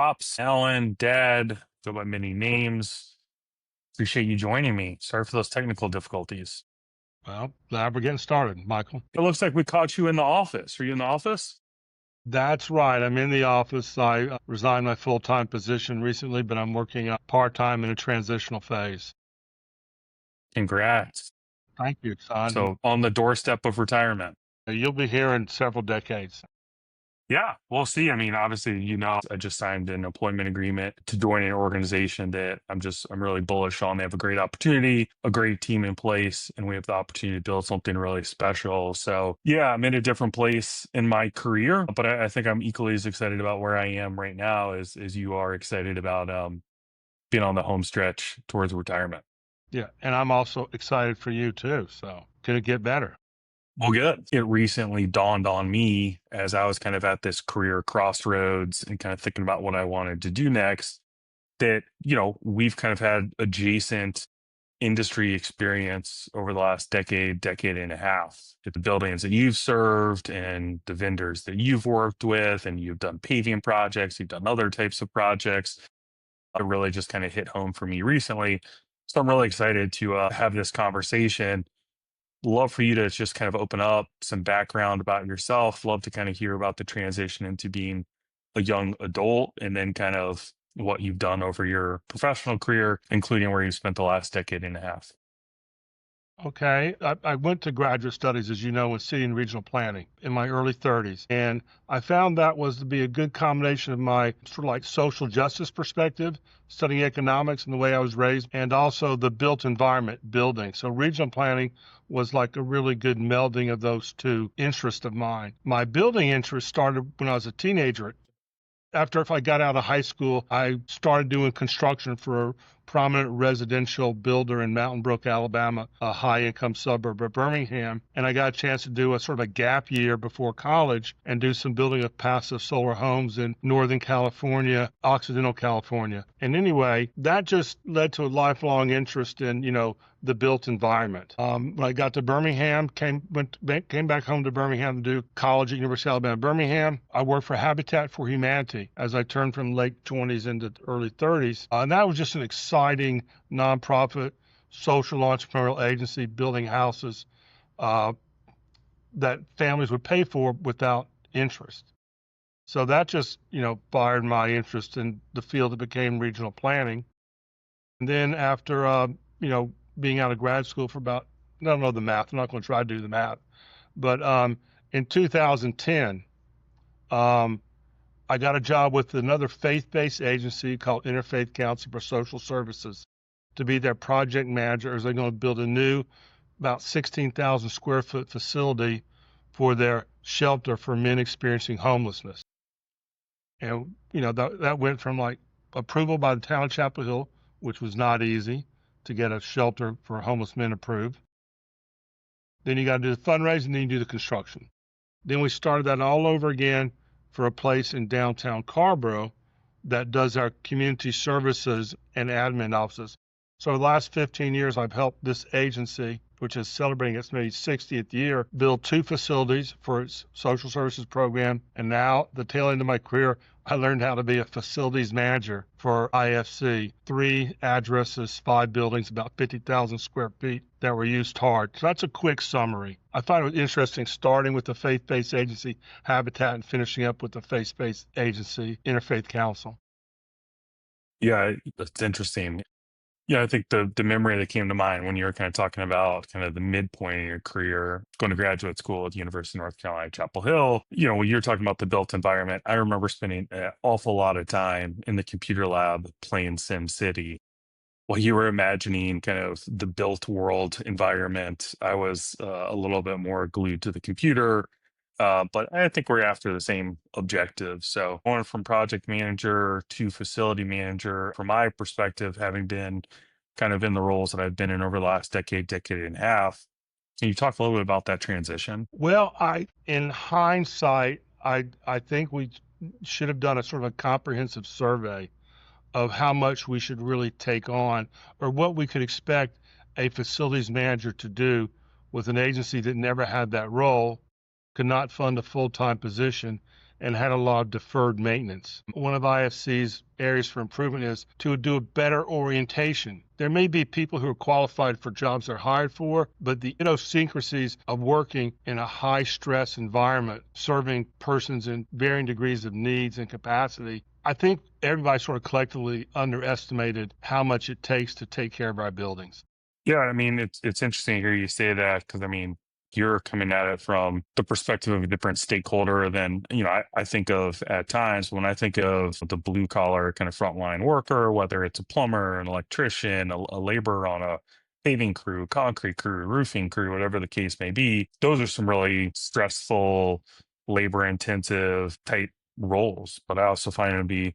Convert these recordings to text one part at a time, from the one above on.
Pops, Alan, Dad, go by many names. Appreciate you joining me. Sorry for those technical difficulties. Well, glad we're getting started, Michael. It looks like we caught you in the office. Are you in the office? That's right. I'm in the office. I resigned my full-time position recently, but I'm working part-time in a transitional phase. Congrats. Thank you, son. So on the doorstep of retirement. You'll be here in several decades. Yeah, we'll see. I mean, obviously, I just signed an employment agreement to join an organization that I'm really bullish on. They have a great opportunity, a great team in place, and we have the opportunity to build something really special. So, yeah, I'm in a different place in my career, but I think I'm equally as excited about where I am right now as you are excited about being on the home stretch towards retirement. Yeah, and I'm also excited for you too. So, could it get better? Well, good. It recently dawned on me as I was kind of at this career crossroads and kind of thinking about what I wanted to do next that, we've kind of had adjacent industry experience over the last decade, decade and a half. At the buildings that you've served and the vendors that you've worked with, and you've done paving projects, you've done other types of projects. It really just kind of hit home for me recently. So I'm really excited to have this conversation. Love for you to just kind of open up some background about yourself. Love to kind of hear about the transition into being a young adult and then kind of what you've done over your professional career, including where you spent the last decade and a half. Okay. I went to graduate studies, as you know, in city and regional planning in my early 30s. And I found that was to be a good combination of my sort of like social justice perspective, studying economics and the way I was raised, and also the built environment building. So regional planning was like a really good melding of those two interests of mine. My building interest started when I was a teenager. After if I got out of high school, I started doing construction for a prominent residential builder in Mountain Brook, Alabama, a high-income suburb of Birmingham. And I got a chance to do a sort of a gap year before college and do some building of passive solar homes in Northern California, Occidental California. And anyway, that just led to a lifelong interest in, the built environment. When I got to Birmingham, came back home to Birmingham to do college at University of Alabama, Birmingham. I worked for Habitat for Humanity as I turned from late 20s into early 30s. And that was just an exciting nonprofit social entrepreneurial agency building houses that families would pay for without interest. So that just, fired my interest in the field that became regional planning. And then after, being out of grad school for about, I don't know the math, I'm not going to try to do the math, but in 2010, I got a job with another faith-based agency called Interfaith Council for Social Services to be their project manager as they're going to build a new, about 16,000 square foot facility for their shelter for men experiencing homelessness. And, that went from like approval by the town of Chapel Hill, which was not easy to get a shelter for homeless men approved. Then you got to do the fundraising, then you do the construction. Then we started that all over again for a place in downtown Carborough that does our community services and admin offices. So the last 15 years, I've helped this agency, which is celebrating its maybe 60th year, build 2 facilities for its social services program. And now, the tail end of my career, I learned how to be a facilities manager for IFC. 3 addresses, 5 buildings, about 50,000 square feet that were used hard. So that's a quick summary. I find it interesting starting with the faith-based agency, Habitat, and finishing up with the faith-based agency, Interfaith Council. Yeah, that's interesting. Yeah, I think the memory that came to mind when you were kind of talking about kind of the midpoint in your career, going to graduate school at the University of North Carolina, Chapel Hill, when you're talking about the built environment, I remember spending an awful lot of time in the computer lab playing Sim City. While you were imagining kind of the built world environment, I was a little bit more glued to the computer. But I think we're after the same objective. So going from project manager to facility manager, from my perspective, having been kind of in the roles that I've been in over the last decade, decade and a half, can you talk a little bit about that transition? Well, in hindsight, I think we should have done a sort of a comprehensive survey of how much we should really take on or what we could expect a facilities manager to do with an agency that never had that role, could not fund a full-time position, and had a lot of deferred maintenance. One of IFC's areas for improvement is to do a better orientation. There may be people who are qualified for jobs they're hired for, but the idiosyncrasies of working in a high stress environment, serving persons in varying degrees of needs and capacity, I think everybody sort of collectively underestimated how much it takes to take care of our buildings. Yeah, I mean, it's interesting to hear you say that because I mean, you're coming at it from the perspective of a different stakeholder than, I think of at times when I think of the blue collar kind of frontline worker, whether it's a plumber, an electrician, a laborer on a paving crew, concrete crew, roofing crew, whatever the case may be. Those are some really stressful, labor intensive type roles. But I also find it to be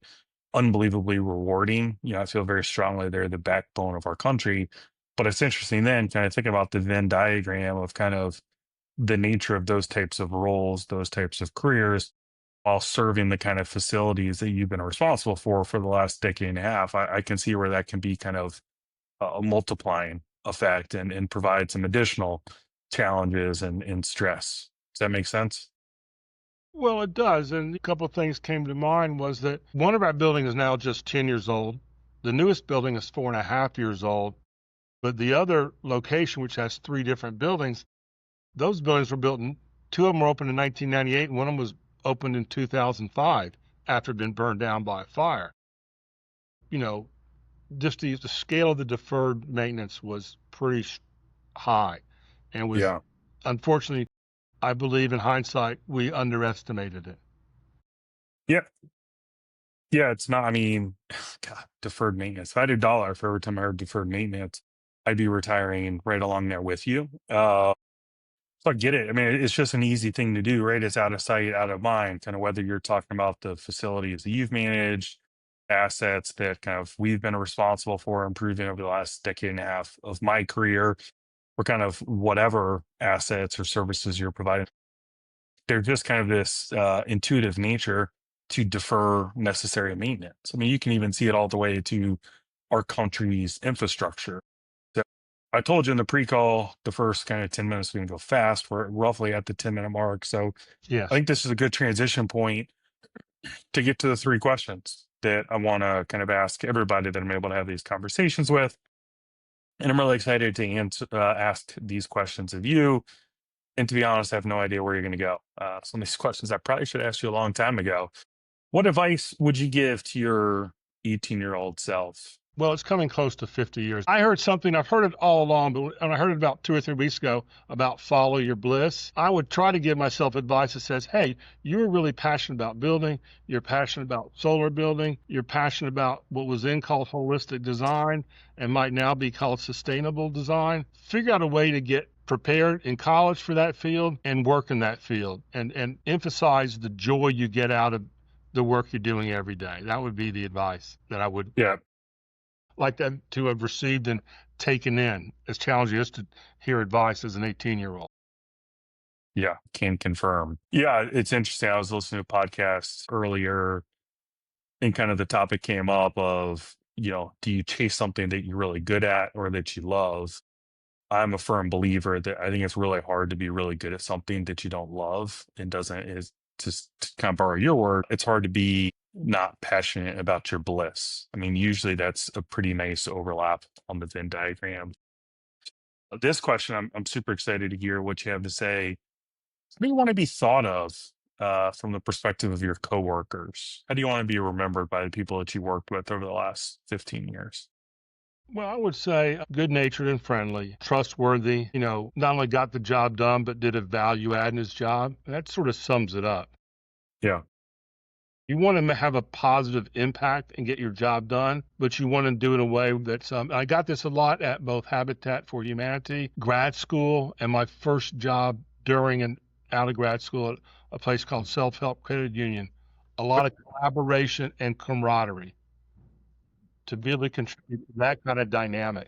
unbelievably rewarding. I feel very strongly they're the backbone of our country. But it's interesting then, kind of thinking about the Venn diagram of kind of the nature of those types of roles, those types of careers, while serving the kind of facilities that you've been responsible for the last decade and a half. I can see where that can be kind of a multiplying effect and provide some additional challenges and stress. Does that make sense? Well, it does. And a couple of things came to mind was that one of our buildings is now just 10 years old. The newest building is 4.5 years old. But the other location, which has three different buildings, those buildings were built in, two of them were opened in 1998, and one of them was opened in 2005 after it had been burned down by a fire. You know, just the scale of the deferred maintenance was pretty high and was, Yeah. unfortunately, I believe in hindsight, we underestimated it. Yeah. Yeah, it's not, I mean, God, deferred maintenance. If I had a dollar for every time I heard deferred maintenance, I'd be retiring right along there with you. So I get it. I mean, it's just an easy thing to do, right? It's out of sight, out of mind, kind of whether you're talking about the facilities that you've managed, assets that kind of we've been responsible for improving over the last decade and a half of my career, or kind of whatever assets or services you're providing. They're just kind of this intuitive nature to defer necessary maintenance. I mean, you can even see it all the way to our country's infrastructure. So I told you in the pre-call, the first kind of 10 minutes we can go fast. We're roughly at the 10-minute mark. So I Yes. think this is a good transition point to get to the three questions that I want to kind of ask everybody that I'm able to have these conversations with. And I'm really excited to ask these questions of you. And to be honest, I have no idea where you're going to go. Some of these questions I probably should have asked you a long time ago. What advice would you give to your 18-year-old self? Well, it's coming close to 50 years. I heard something, I've heard it all along, but when I heard it about 2 or 3 weeks ago about follow your bliss, I would try to give myself advice that says, hey, you're really passionate about building, you're passionate about solar building, you're passionate about what was then called holistic design and might now be called sustainable design. Figure out a way to get prepared in college for that field and work in that field and emphasize the joy you get out of the work you're doing every day. That would be the advice that I would Yeah, like that to have received and taken in, as challenging as to hear advice as an 18-year-old. yeah, can confirm. Yeah, it's interesting. I was listening to a podcast earlier and kind of the topic came up of, do you chase something that you're really good at or that you love? I'm a firm believer that I think it's really hard to be really good at something that you don't love and doesn't is just to kind of borrow your word, it's hard to be not passionate about your bliss. I mean, usually that's a pretty nice overlap on the Venn diagram. This question, I'm super excited to hear what you have to say. How do you want to be thought of from the perspective of your coworkers? How do you want to be remembered by the people that you worked with over the last 15 years? Well, I would say good natured and friendly, trustworthy, not only got the job done, but did a value add in his job. That sort of sums it up. Yeah, You want to have a positive impact and get your job done, but you want to do it in a way that's, I got this a lot at both Habitat for Humanity, grad school, and my first job during and out of grad school at a place called Self Help Credit Union. A lot of collaboration and camaraderie to be able to contribute to that kind of dynamic.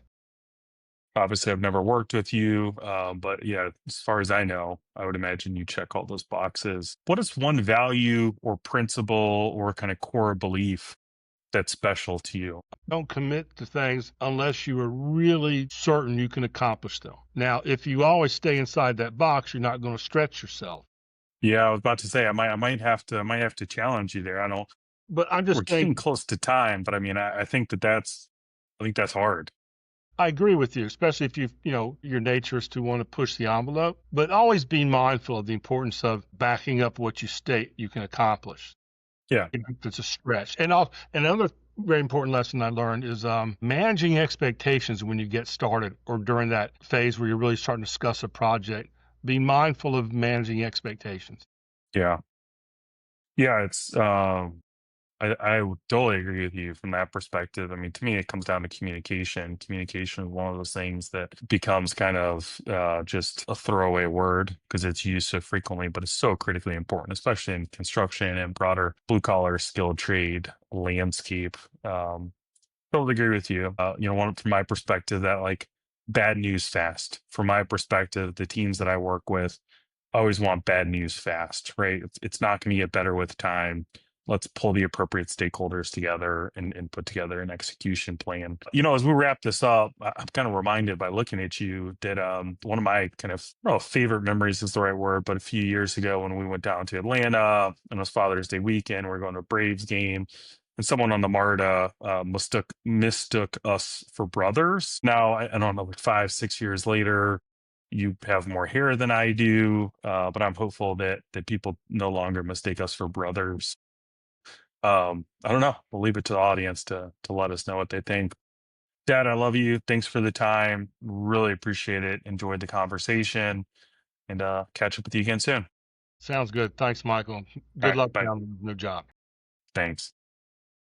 obviously I've never worked with you, but yeah, as far as I know, I would imagine you check all those boxes. What is one value or principle or kind of core belief that's special to you? Don't commit to things unless you are really certain you can accomplish them. Now, if you always stay inside that box, you're not going to stretch yourself. Yeah, I was about to say I might have to challenge you there. I don't. But I'm We're just getting saying, close to time, but I mean, I think I think that's hard. I agree with you, especially if your nature is to want to push the envelope, but always being mindful of the importance of backing up what you state you can accomplish. Yeah, It's a stretch. And another very important lesson I learned is managing expectations when you get started or during that phase where you're really starting to discuss a project. Be mindful of managing expectations. yeah, yeah. I would totally agree with you from that perspective. I mean, to me, it comes down to communication. Communication is one of those things that becomes kind of just a throwaway word because it's used so frequently, but it's so critically important, especially in construction and broader blue collar skilled trade landscape. Totally agree with you. One from my perspective, that like bad news fast. From my perspective, the teams that I work with always want bad news fast, right? It's not going to get better with time. Let's pull the appropriate stakeholders together and put together an execution plan. As we wrap this up, I'm kind of reminded by looking at you that one of my kind of, I don't know if favorite memories is the right word, but a few years ago when we went down to Atlanta and it was Father's Day weekend, we are going to a Braves game. And someone on the MARTA mistook us for brothers. Now, I don't know, like 5, 6 years later, you have more hair than I do, but I'm hopeful that people no longer mistake us for brothers. I don't know. We'll leave it to the audience to let us know what they think. Dad, I love you. Thanks for the time. Really appreciate it. Enjoyed the conversation, and catch up with you again soon. Sounds good. Thanks, Michael. All Good right, luck bye. on the new job. Thanks.